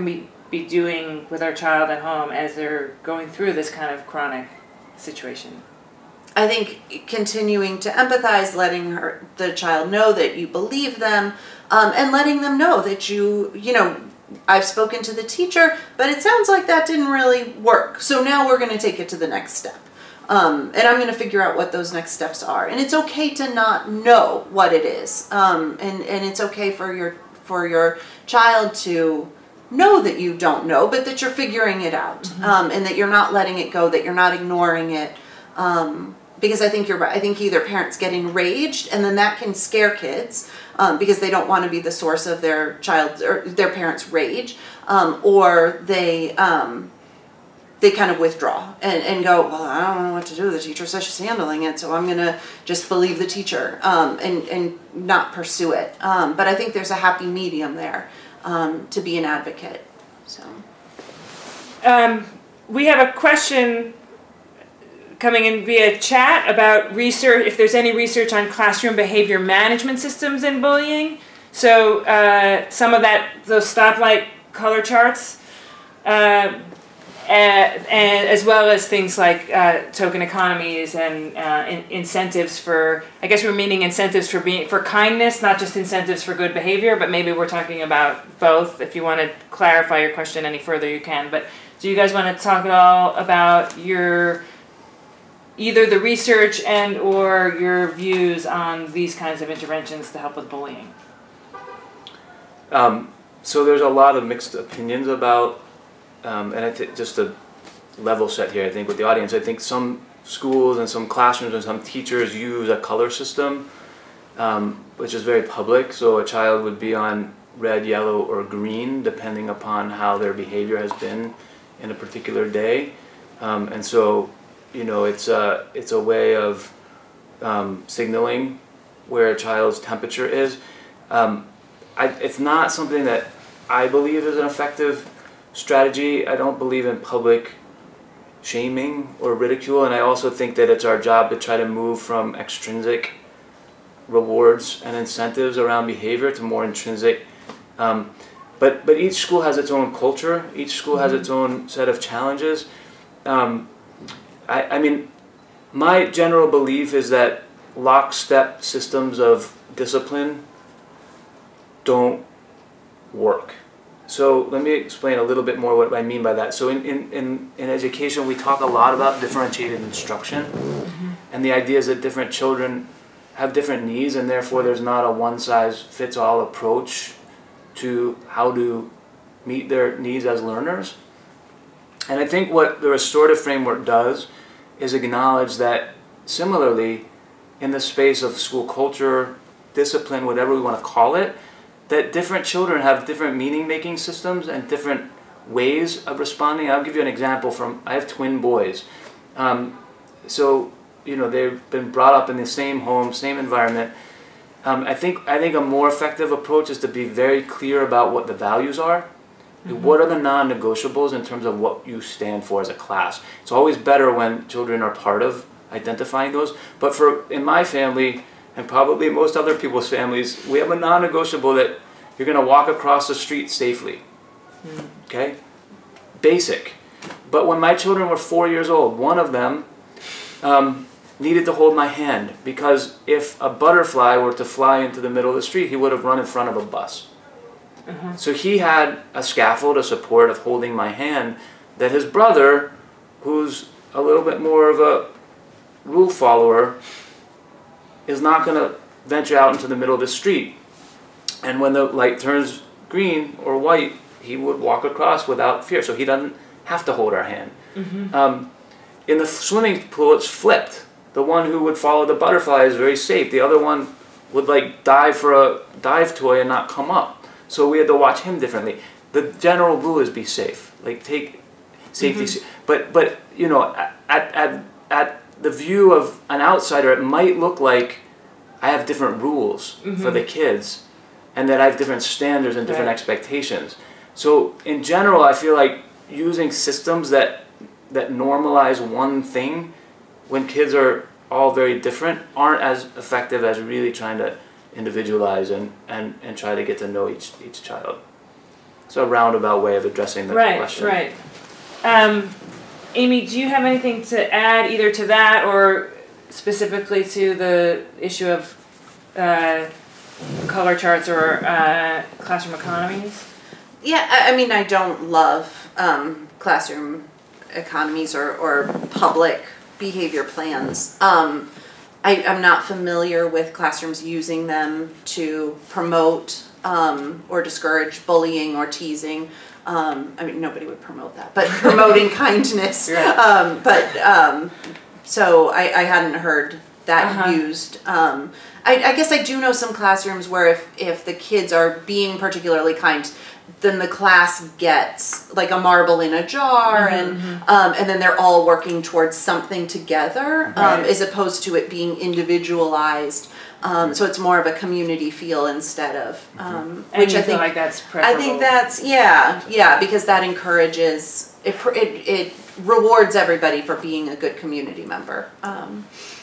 we be doing with our child at home as they're going through this kind of chronic situation? I think continuing to empathize, letting the child know that you believe them, and letting them know that you know, I've spoken to the teacher, but it sounds like that didn't really work. So now we're going to take it to the next step. And I'm going to figure out what those next steps are. And it's okay to not know what it is. And it's okay for your child to know that you don't know, but that you're figuring it out. And that you're not letting it go, that you're not ignoring it. Because I think you're right. I think either parents get enraged, and then that can scare kids because they don't want to be the source of their child or their parents' rage, or they kind of withdraw and go, well, I don't know what to do. The teacher says she's handling it, so I'm going to just believe the teacher and not pursue it. But I think there's a happy medium there to be an advocate. So we have a question coming in via chat about research, if there's any research on classroom behavior management systems in bullying. So some of those stoplight color charts, and as well as things like token economies and incentives for, I guess we're meaning incentives for kindness, not just incentives for good behavior, but maybe we're talking about both. If you want to clarify your question any further, you can. But do you guys want to talk at all about either the research and or your views on these kinds of interventions to help with bullying? So there's a lot of mixed opinions about, and I think just to level set here, I think with the audience, I think some schools and some classrooms and some teachers use a color system, which is very public. So a child would be on red, yellow, or green, depending upon how their behavior has been in a particular day. And so, you know, it's a way of signaling where a child's temperature is. It's not something that I believe is an effective strategy. I don't believe in public shaming or ridicule, and I also think that it's our job to try to move from extrinsic rewards and incentives around behavior to more intrinsic. But each school has its own culture. Each school has its own set of challenges. I mean, my general belief is that lockstep systems of discipline don't work. So let me explain a little bit more what I mean by that. So in education, we talk a lot about differentiated instruction. And the idea is that different children have different needs, and therefore there's not a one-size-fits-all approach to how to meet their needs as learners. And I think what the restorative framework does is acknowledge that similarly, in the space of school culture, discipline, whatever we want to call it, that different children have different meaning-making systems and different ways of responding. I'll give you an example I have twin boys. So, you know, they've been brought up in the same home, same environment. I think a more effective approach is to be very clear about what the values are. What are the non-negotiables in terms of what you stand for as a class? It's always better when children are part of identifying those. But in my family, and probably most other people's families, we have a non-negotiable that you're going to walk across the street safely. Okay? Basic. But when my children were 4 years old, one of them needed to hold my hand, because if a butterfly were to fly into the middle of the street, he would have run in front of a bus. So he had a scaffold, a support of holding my hand, that his brother, who's a little bit more of a rule follower, is not going to venture out into the middle of the street. And when the light turns green or white, he would walk across without fear, so he doesn't have to hold our hand. In the swimming pool, it's flipped. The one who would follow the butterfly is very safe. The other one would like dive for a dive toy and not come up. So we had to watch him differently. The general rule is be safe. Like take safety. But you know, at the view of an outsider, it might look like I have different rules for the kids, and that I have different standards and different expectations. So in general, I feel like using systems that normalize one thing when kids are all very different aren't as effective as really trying to individualize and try to get to know each child. It's a roundabout way of addressing the question. Right. Amy, do you have anything to add either to that or specifically to the issue of color charts or classroom economies? Yeah, I mean, I don't love classroom economies or public behavior plans. I'm not familiar with classrooms using them to promote or discourage bullying or teasing. I mean, nobody would promote that, but promoting kindness. So I hadn't heard that used. I guess I do know some classrooms where if the kids are being particularly kind, then the class gets like a marble in a jar, and then they're all working towards something together, as opposed to it being individualized. So it's more of a community feel instead of, which I think like that's preferable. I think that's yeah, because that encourages it rewards everybody for being a good community member. And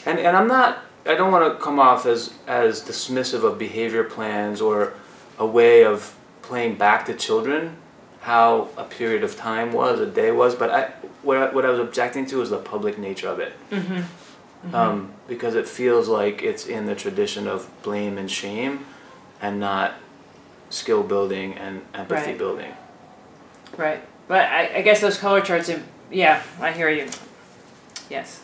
I don't want to come off as dismissive of behavior plans or a way of playing back to children how a period of time was, a day was, but what I was objecting to is the public nature of it. Because it feels like it's in the tradition of blame and shame and not skill building and empathy building. Right. But I guess those color charts, yeah, I hear you. Yes.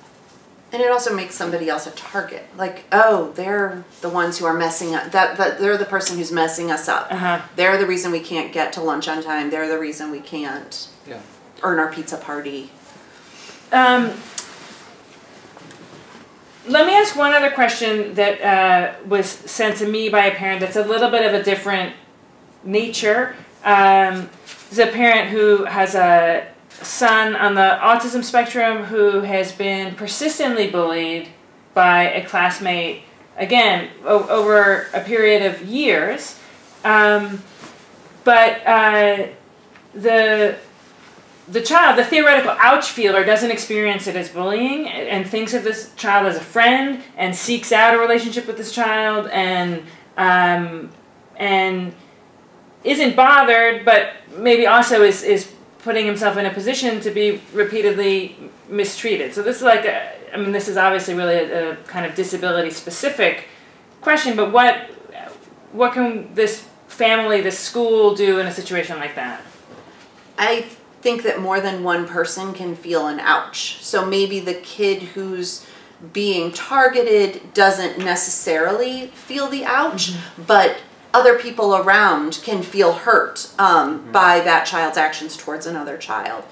And it also makes somebody else a target. Like, oh, they're the ones who are messing up. That they're the person who's messing us up. They're the reason we can't get to lunch on time. They're the reason we can't earn our pizza party. Let me ask one other question that was sent to me by a parent that's a little bit of a different nature. There's a parent who has a son on the autism spectrum who has been persistently bullied by a classmate, again, over a period of years. But the child, the theoretical ouch feeler, doesn't experience it as bullying and thinks of this child as a friend and seeks out a relationship with this child and isn't bothered, but maybe also is putting himself in a position to be repeatedly mistreated. So this is like, this is obviously really a kind of disability specific question, but what can this family, this school do in a situation like that? I think that more than one person can feel an ouch. So maybe the kid who's being targeted doesn't necessarily feel the ouch, but other people around can feel hurt by that child's actions towards another child.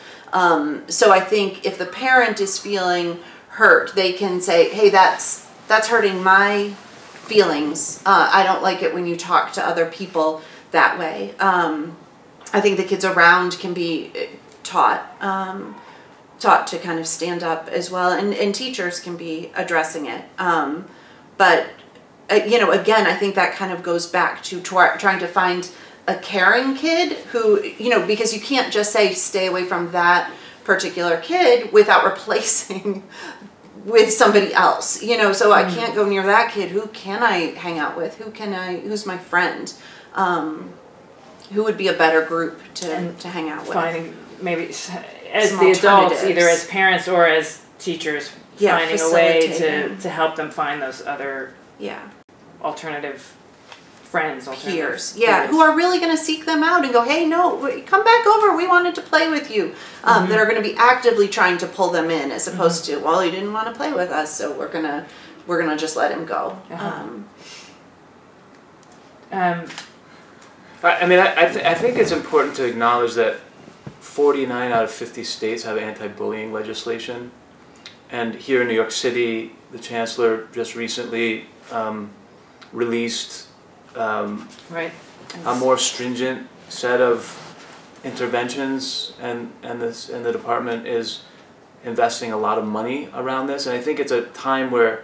So I think if the parent is feeling hurt, they can say, hey, that's hurting my feelings. I don't like it when you talk to other people that way. I think the kids around can be taught to kind of stand up as well, and teachers can be addressing it. But again, I think that kind of goes back to trying to find a caring kid who, because you can't just say stay away from that particular kid without replacing with somebody else, so I can't go near that kid. Who can I hang out with? Who's my friend? Who would be a better group to hang out with? Finding maybe as the adults, either as parents or as teachers, finding a way to help them find those other alternative friends, peers, who are really going to seek them out and go, hey, no, come back over, we wanted to play with you, that are going to be actively trying to pull them in, as opposed to, well, he didn't want to play with us, so we're gonna just let him go. I think it's important to acknowledge that 49 out of 50 states have anti-bullying legislation, and here in New York City, the chancellor just recently released a more stringent set of interventions, and the department is investing a lot of money around this. And I think it's a time where,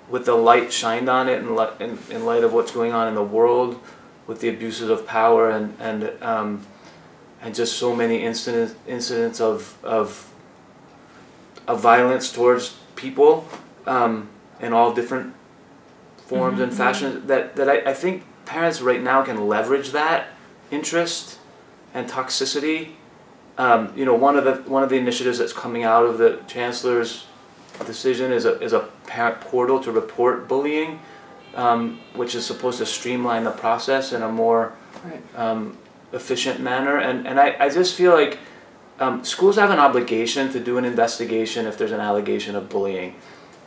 with the light shined on it, in light of what's going on in the world, with the abuses of power and just so many incidents of violence towards people in all different forms and fashions, that I think parents right now can leverage that interest and toxicity. One of the initiatives that's coming out of the chancellor's decision is a parent portal to report bullying, which is supposed to streamline the process in a more efficient manner. And I just feel like schools have an obligation to do an investigation if there's an allegation of bullying.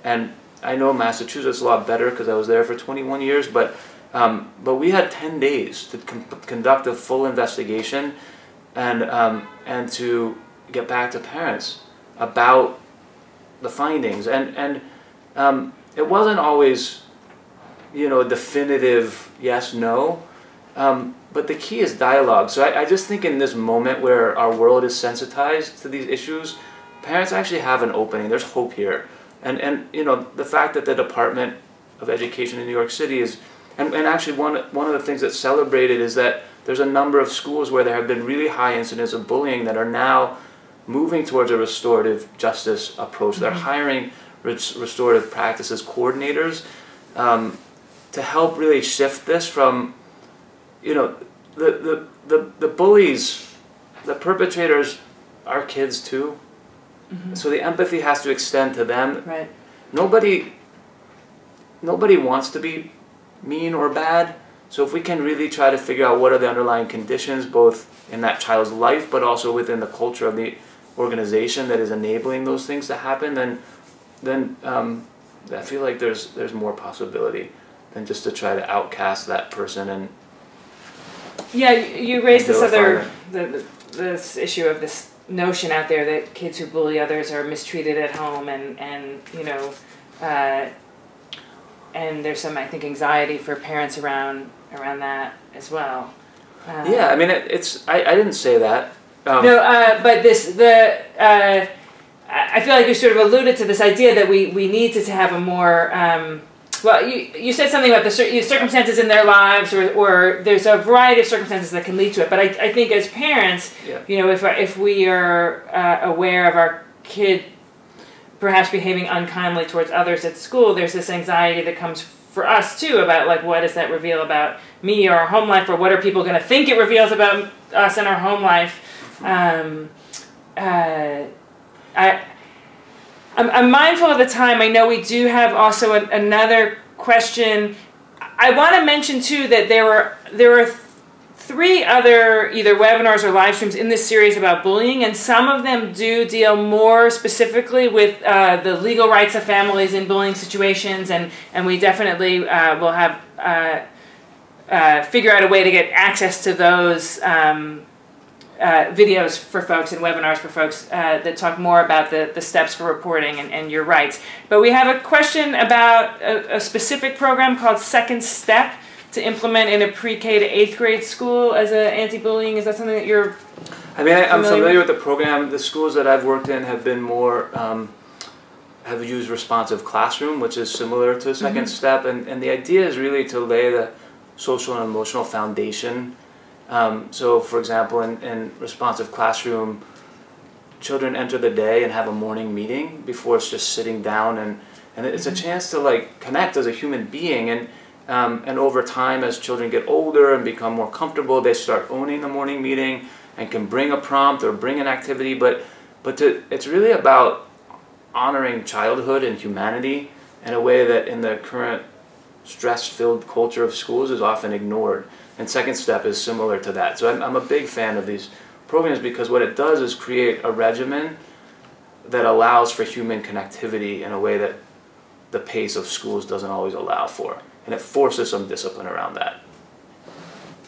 And I know Massachusetts is a lot better because I was there for 21 years, but we had 10 days to conduct a full investigation and to get back to parents about the findings. And it wasn't always, a definitive yes, no, but the key is dialogue. So I just think in this moment where our world is sensitized to these issues, parents actually have an opening. There's hope here. And the fact that the Department of Education in New York City is, and actually one of the things that's celebrated is that there's a number of schools where there have been really high incidents of bullying that are now moving towards a restorative justice approach. They're hiring restorative practices coordinators to help really shift this from, the bullies, the perpetrators are kids too. Mm-hmm. So the empathy has to extend to them. Right. Nobody wants to be mean or bad. So if we can really try to figure out what are the underlying conditions, both in that child's life, but also within the culture of the organization that is enabling those things to happen, then I feel like there's more possibility than just to try to outcast that person and. Yeah, you raised this this issue of this notion out there that kids who bully others are mistreated at home, and there's some, I think, anxiety for parents around that as well. Yeah, I mean, I didn't say that. No, but I feel like you sort of alluded to this idea that we need to have a more, well, you said something about the circumstances in their lives, or there's a variety of circumstances that can lead to it. But I think as parents, if we are aware of our kid perhaps behaving unkindly towards others at school, there's this anxiety that comes for us too about, like, what does that reveal about me or our home life, or what are people going to think it reveals about us and our home life. I'm mindful of the time. I know we do have also another question. I want to mention too that there were 3 other either webinars or live streams in this series about bullying, and some of them do deal more specifically with the legal rights of families in bullying situations, and we definitely will have figure out a way to get access to those videos for folks and webinars for folks that talk more about the steps for reporting and your rights. But we have a question about a specific program called Second Step to implement in a pre-K to 8th grade school as an anti-bullying. Is that something that you're I'm familiar with the program. The schools that I've worked in have been more, have used responsive classroom, which is similar to Second Step. And the idea is really to lay the social and emotional foundation. So, for example, in responsive classroom, children enter the day and have a morning meeting before it's just sitting down, and it's a chance to, like, connect as a human being. And over time, as children get older and become more comfortable, they start owning the morning meeting and can bring a prompt or bring an activity. But it's really about honoring childhood and humanity in a way that in the current stress-filled culture of schools is often ignored. And Second Step is similar to that. So I'm a big fan of these programs because what it does is create a regimen that allows for human connectivity in a way that the pace of schools doesn't always allow for. And it forces some discipline around that.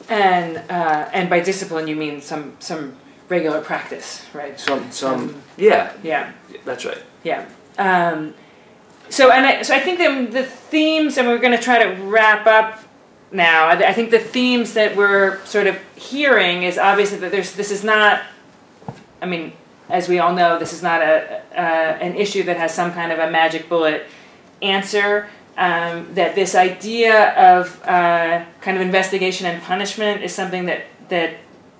And by discipline you mean some regular practice, right? Yeah, that's right. Yeah. So I think the themes, and we're going to try to wrap up now. I think the themes that we're sort of hearing is obviously that this is not, I mean, as we all know, this is not an issue that has some kind of a magic bullet answer. That this idea of kind of investigation and punishment is something that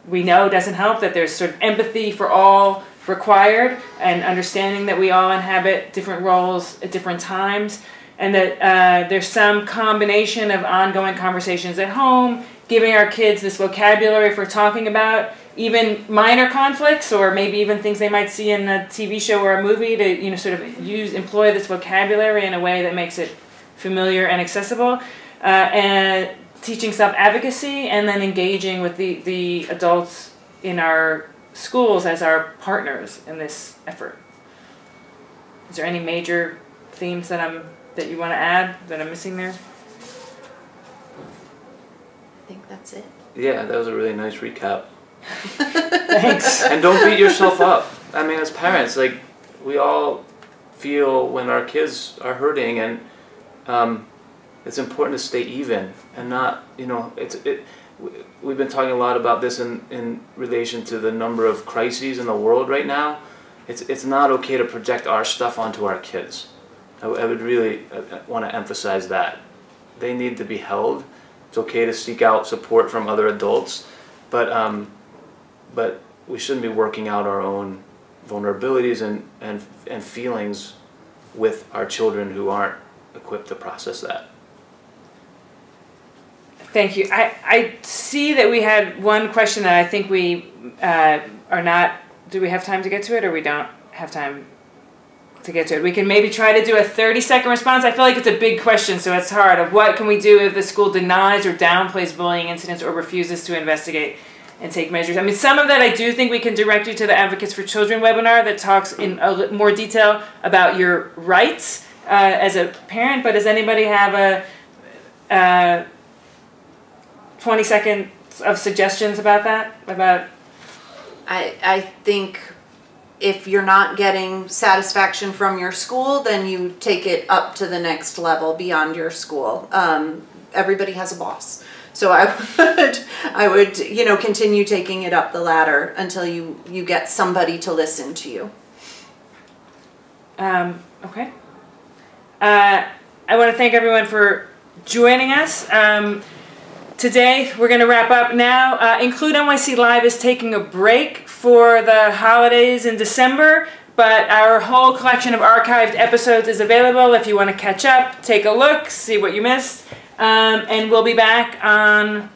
we know doesn't help, that there's sort of empathy for all required, and understanding that we all inhabit different roles at different times, and that there's some combination of ongoing conversations at home, giving our kids this vocabulary for talking about even minor conflicts, or maybe even things they might see in a TV show or a movie, to sort of employ this vocabulary in a way that makes it familiar and accessible, and teaching self-advocacy, and then engaging with the adults in our schools as our partners in this effort. Is there any major themes that you want to add that I'm missing there? I think that's it. Yeah, that was a really nice recap. Thanks. And don't beat yourself up. I mean, as parents, like, we all feel when our kids are hurting, and it's important to stay even and not, we've been talking a lot about this in relation to the number of crises in the world right now. It's not okay to project our stuff onto our kids. I would really want to emphasize that. They need to be held. It's okay to seek out support from other adults, but we shouldn't be working out our own vulnerabilities and feelings with our children who aren't equipped to process that. Thank you. I see that we had one question that I think we are not, do we have time to get to it, or we don't have time to get to it? We can maybe try to do a 30-second response. I feel like it's a big question, so it's hard. Of what can we do if the school denies or downplays bullying incidents or refuses to investigate and take measures? I mean, some of that I do think we can direct you to the Advocates for Children webinar that talks in more detail about your rights as a parent, but does anybody have a 20 seconds of suggestions about that? I think if you're not getting satisfaction from your school, then you take it up to the next level beyond your school. Everybody has a boss. So I would, you know, continue taking it up the ladder until you get somebody to listen to you. Okay. I want to thank everyone for joining us. Today, we're going to wrap up now. INCLUDEnyc Live is taking a break for the holidays in December, but our whole collection of archived episodes is available if you want to catch up, take a look, see what you missed. And we'll be back on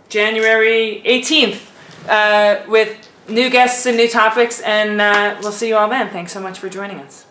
January 18th with new guests and new topics, and we'll see you all then. Thanks so much for joining us.